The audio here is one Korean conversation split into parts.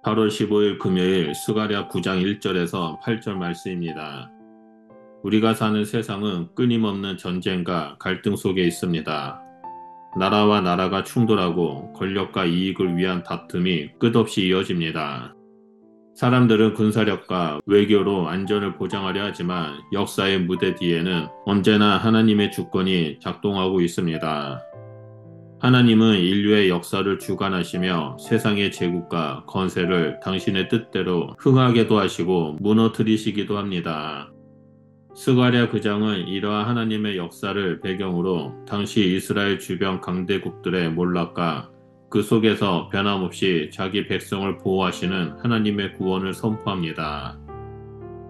8월 15일 금요일 스가랴 9장 1절에서 8절 말씀입니다. 우리가 사는 세상은 끊임없는 전쟁과 갈등 속에 있습니다. 나라와 나라가 충돌하고 권력과 이익을 위한 다툼이 끝없이 이어집니다. 사람들은 군사력과 외교로 안전을 보장하려 하지만 역사의 무대 뒤에는 언제나 하나님의 주권이 작동하고 있습니다. 하나님은 인류의 역사를 주관하시며 세상의 제국과 건세를 당신의 뜻대로 흥하게도 하시고 무너뜨리시기도 합니다. 스가랴 그장은 이러한 하나님의 역사를 배경으로 당시 이스라엘 주변 강대국들의 몰락과 그 속에서 변함없이 자기 백성을 보호하시는 하나님의 구원을 선포합니다.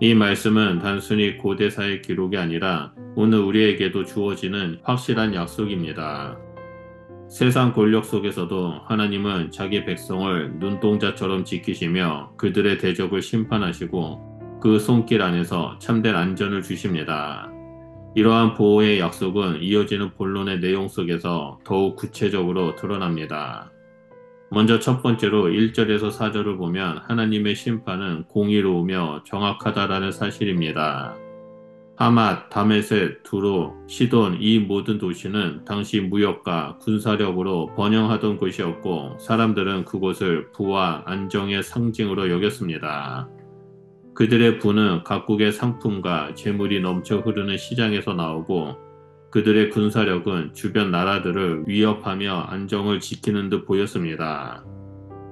이 말씀은 단순히 고대사의 기록이 아니라 오늘 우리에게도 주어지는 확실한 약속입니다. 세상 권력 속에서도 하나님은 자기 백성을 눈동자처럼 지키시며 그들의 대적을 심판하시고 그 손길 안에서 참된 안전을 주십니다. 이러한 보호의 약속은 이어지는 본론의 내용 속에서 더욱 구체적으로 드러납니다. 먼저 첫 번째로 1절에서 4절을 보면 하나님의 심판은 공의로우며 정확하다라는 사실입니다. 하맛, 다메섹, 두로, 시돈 이 모든 도시는 당시 무역과 군사력으로 번영하던 곳이었고 사람들은 그곳을 부와 안정의 상징으로 여겼습니다. 그들의 부는 각국의 상품과 재물이 넘쳐 흐르는 시장에서 나오고 그들의 군사력은 주변 나라들을 위협하며 안정을 지키는 듯 보였습니다.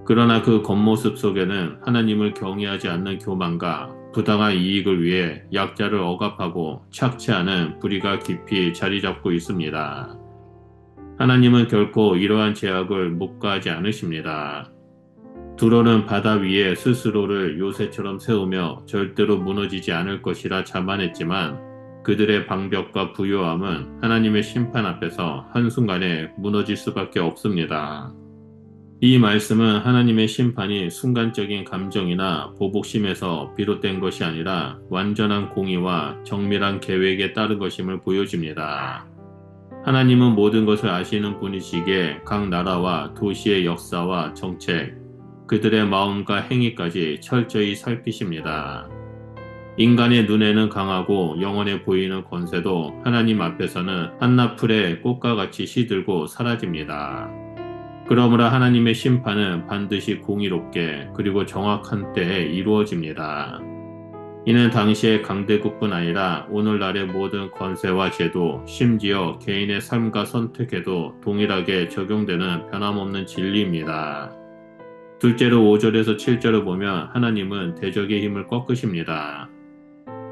그러나 그 겉모습 속에는 하나님을 경외하지 않는 교만과 부당한 이익을 위해 약자를 억압하고 착취하는 불의가 깊이 자리 잡고 있습니다. 하나님은 결코 이러한 제약을 묵과하지 않으십니다. 두로는 바다 위에 스스로를 요새처럼 세우며 절대로 무너지지 않을 것이라 자만했지만 그들의 방벽과 부요함은 하나님의 심판 앞에서 한순간에 무너질 수밖에 없습니다. 이 말씀은 하나님의 심판이 순간적인 감정이나 보복심에서 비롯된 것이 아니라 완전한 공의와 정밀한 계획에 따른 것임을 보여줍니다. 하나님은 모든 것을 아시는 분이시기에 각 나라와 도시의 역사와 정책, 그들의 마음과 행위까지 철저히 살피십니다. 인간의 눈에는 강하고 영원해 보이는 권세도 하나님 앞에서는 한나풀의 꽃과 같이 시들고 사라집니다. 그러므로 하나님의 심판은 반드시 공의롭게 그리고 정확한 때에 이루어집니다. 이는 당시의 강대국뿐 아니라 오늘날의 모든 권세와 제도, 심지어 개인의 삶과 선택에도 동일하게 적용되는 변함없는 진리입니다. 둘째로 5절에서 7절을 보면 하나님은 대적의 힘을 꺾으십니다.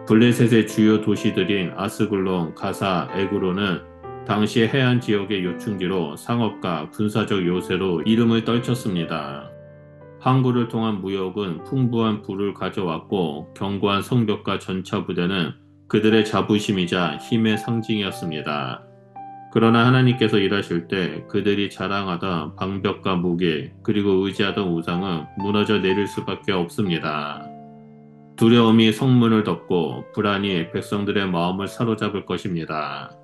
블레셋의 주요 도시들인 아스글론, 가사, 에그로는 당시 해안 지역의 요충지로 상업과 군사적 요새로 이름을 떨쳤습니다. 항구를 통한 무역은 풍부한 부를 가져왔고 견고한 성벽과 전차 부대는 그들의 자부심이자 힘의 상징이었습니다. 그러나 하나님께서 일하실 때 그들이 자랑하던 방벽과 무기 그리고 의지하던 우상은 무너져 내릴 수밖에 없습니다. 두려움이 성문을 덮고 불안이 백성들의 마음을 사로잡을 것입니다.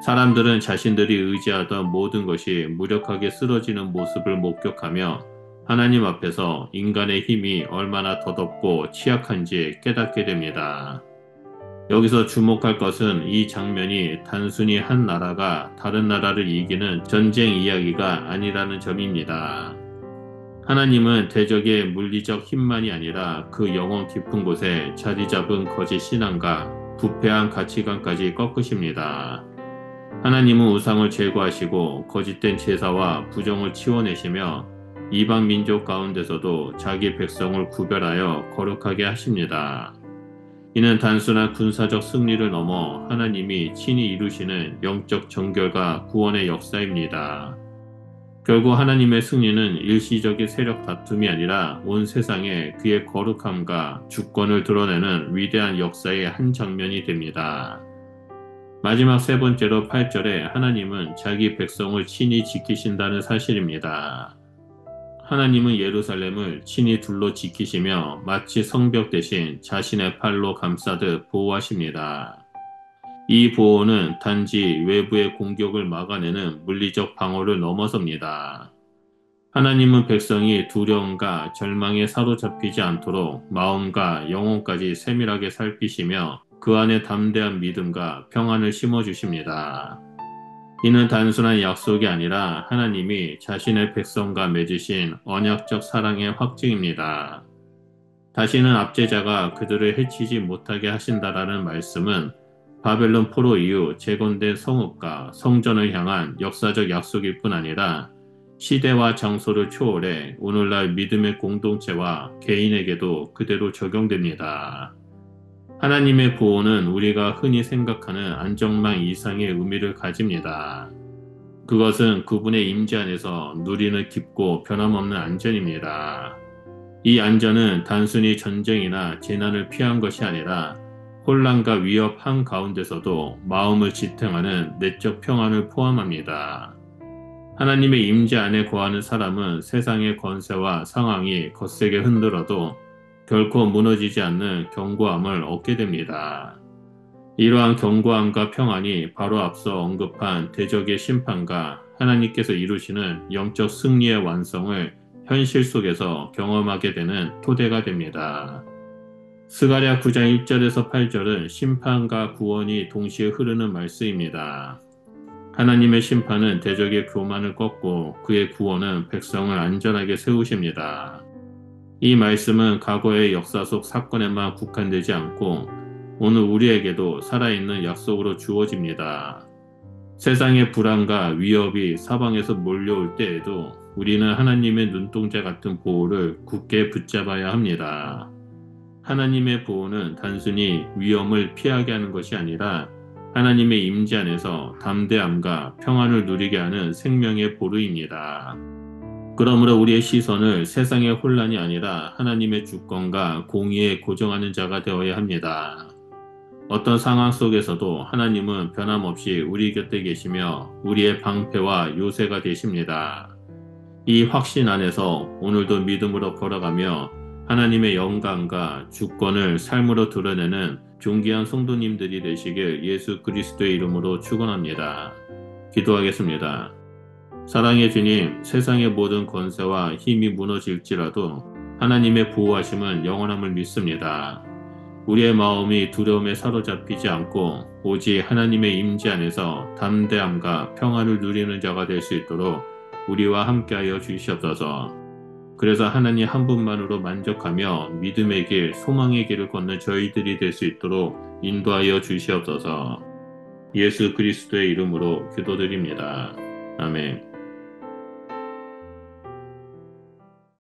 사람들은 자신들이 의지하던 모든 것이 무력하게 쓰러지는 모습을 목격하며 하나님 앞에서 인간의 힘이 얼마나 더덥고 취약한지 깨닫게 됩니다. 여기서 주목할 것은 이 장면이 단순히 한 나라가 다른 나라를 이기는 전쟁 이야기가 아니라는 점입니다. 하나님은 대적의 물리적 힘만이 아니라 그 영혼 깊은 곳에 자리 잡은 거짓 신앙과 부패한 가치관까지 꺾으십니다. 하나님은 우상을 제거하시고 거짓된 제사와 부정을 치워내시며 이방 민족 가운데서도 자기 백성을 구별하여 거룩하게 하십니다. 이는 단순한 군사적 승리를 넘어 하나님이 친히 이루시는 영적 정결과 구원의 역사입니다. 결국 하나님의 승리는 일시적인 세력 다툼이 아니라 온 세상에 그의 거룩함과 주권을 드러내는 위대한 역사의 한 장면이 됩니다. 마지막 세 번째로 8절에 하나님은 자기 백성을 친히 지키신다는 사실입니다. 하나님은 예루살렘을 친히 둘러 지키시며 마치 성벽 대신 자신의 팔로 감싸듯 보호하십니다. 이 보호는 단지 외부의 공격을 막아내는 물리적 방어를 넘어섭니다. 하나님은 백성이 두려움과 절망에 사로잡히지 않도록 마음과 영혼까지 세밀하게 살피시며 그 안에 담대한 믿음과 평안을 심어주십니다. 이는 단순한 약속이 아니라 하나님이 자신의 백성과 맺으신 언약적 사랑의 확증입니다. 다시는 압제자가 그들을 해치지 못하게 하신다라는 말씀은 바벨론 포로 이후 재건된 성읍과 성전을 향한 역사적 약속일 뿐 아니라 시대와 장소를 초월해 오늘날 믿음의 공동체와 개인에게도 그대로 적용됩니다. 하나님의 구원은 우리가 흔히 생각하는 안정망 이상의 의미를 가집니다. 그것은 그분의 임재 안에서 누리는 깊고 변함없는 안전입니다. 이 안전은 단순히 전쟁이나 재난을 피한 것이 아니라 혼란과 위협 한가운데서도 마음을 지탱하는 내적 평안을 포함합니다. 하나님의 임재 안에 거하는 사람은 세상의 권세와 상황이 거세게 흔들어도 결코 무너지지 않는 견고함을 얻게 됩니다. 이러한 견고함과 평안이 바로 앞서 언급한 대적의 심판과 하나님께서 이루시는 영적 승리의 완성을 현실 속에서 경험하게 되는 토대가 됩니다. 스가랴 9장 1절에서 8절은 심판과 구원이 동시에 흐르는 말씀입니다. 하나님의 심판은 대적의 교만을 꺾고 그의 구원은 백성을 안전하게 세우십니다. 이 말씀은 과거의 역사 속 사건에만 국한되지 않고 오늘 우리에게도 살아있는 약속으로 주어집니다. 세상의 불안과 위협이 사방에서 몰려올 때에도 우리는 하나님의 눈동자 같은 보호를 굳게 붙잡아야 합니다. 하나님의 보호는 단순히 위험을 피하게 하는 것이 아니라 하나님의 임재 안에서 담대함과 평안을 누리게 하는 생명의 보루입니다. 그러므로 우리의 시선을 세상의 혼란이 아니라 하나님의 주권과 공의에 고정하는 자가 되어야 합니다. 어떤 상황 속에서도 하나님은 변함없이 우리 곁에 계시며 우리의 방패와 요새가 되십니다. 이 확신 안에서 오늘도 믿음으로 걸어가며 하나님의 영광과 주권을 삶으로 드러내는 존귀한 성도님들이 되시길 예수 그리스도의 이름으로 축원합니다. 기도하겠습니다. 사랑의 주님, 세상의 모든 권세와 힘이 무너질지라도 하나님의 보호하심은 영원함을 믿습니다. 우리의 마음이 두려움에 사로잡히지 않고 오직 하나님의 임재 안에서 담대함과 평안을 누리는 자가 될 수 있도록 우리와 함께하여 주시옵소서. 그래서 하나님 한 분만으로 만족하며 믿음의 길, 소망의 길을 걷는 저희들이 될 수 있도록 인도하여 주시옵소서. 예수 그리스도의 이름으로 기도드립니다. 아멘.